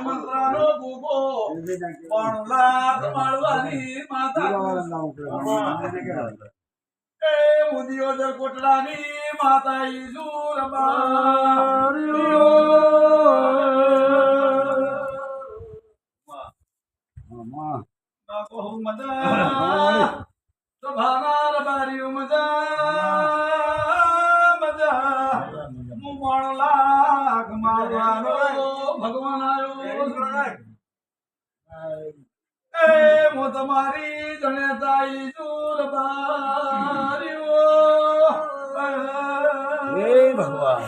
મંત્રાનો ભૂગો પણ લાખ માળવાની માતા એ મુદિયોદર કોટડાની માતા ઈસુર બારિયો ના કહું મજા તો ભાનાર બારિયો મજા મુમાણ લાખ મારવાનો ભગવાન આયો એ મો તમારી જણેતા ઈસુર બારિયો હે ભગવાન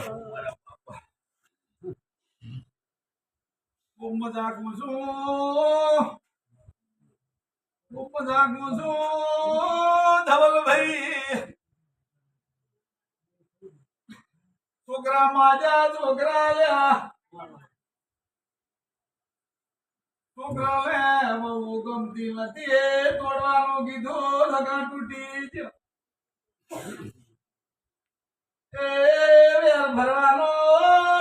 મજાક મુજો ધવલ ભાઈ છોકરા માજા છોકરા લ્યા છોકરા લે બહુ ગમતી નથી તોડવાનું કીધું લગન તૂટી ગયો એ વેર ભરવાનો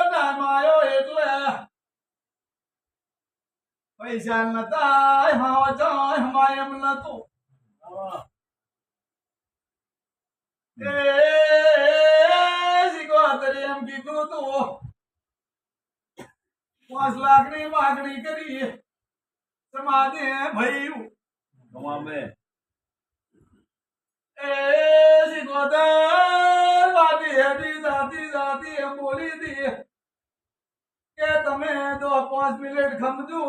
ટાઈમ આવ્યો એટલે પૈસા નતા હા જાય હમાય એમ નતો એ એમ કીધું તું 5 લાખની માગણી કરી સમાજે ભયું કમામે એ સિકોદર બાદી હેડી જાતી એમ બોલી દી કે તમે 5 મિનિટ ખમજો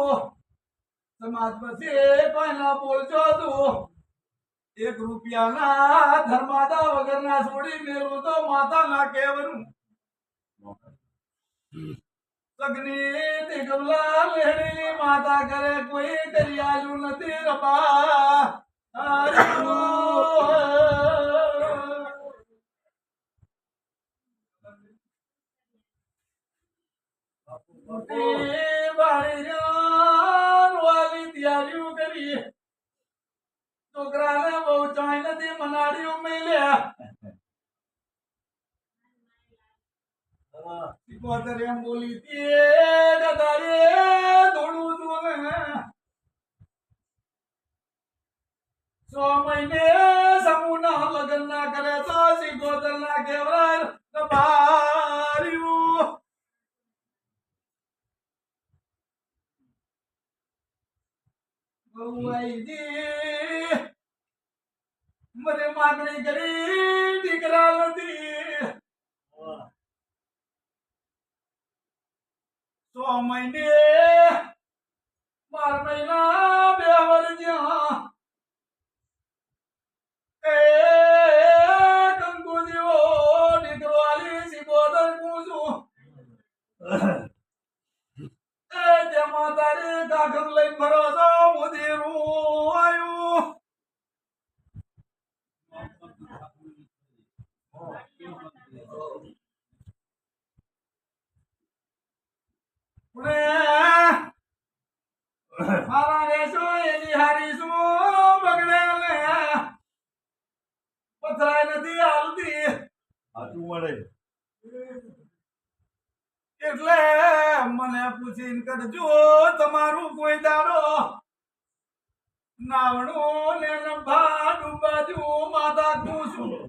સમાજ પછી કોઈ ના બોલજો તું 1 રૂપિયાના ધર્માદા વગરના છોડી મેલું તો માતા ના કેવરું સગની દિગલા લેડી માતા કરે કોઈ દરિયાલુ નથી રબા વાલી તૈયારીઓ કરી છોકરાને બહુ ચાઈ નથી મનાડીઓ મેલ્યા સિકોતર એમ બોલી તે દાદારે થોડું જોને 6 મહિને સમૂહના લગ્ન ના કરે તો સિકોતર ના કેવરાય બાર્યું બહુઆઈજી મને માગણી કરી દીકરા નથી 6 મહિને 12 મહિના 2 વર્ષ એ કંકુ જેવો દીકરો આલી સિકોતર પૂછું એ તેમાં તારી કાગળ લઈ ફરો છો મુદીરું આવ્યું મારા રેસો એની હારીશું બગડે ને પથરાય નથી આવતી હાચું મળે એટલે મને પૂછીને કરજો તમારું કોઈ દાડો નાવણું ને નભા ડૂબાજુ માતા પૂછું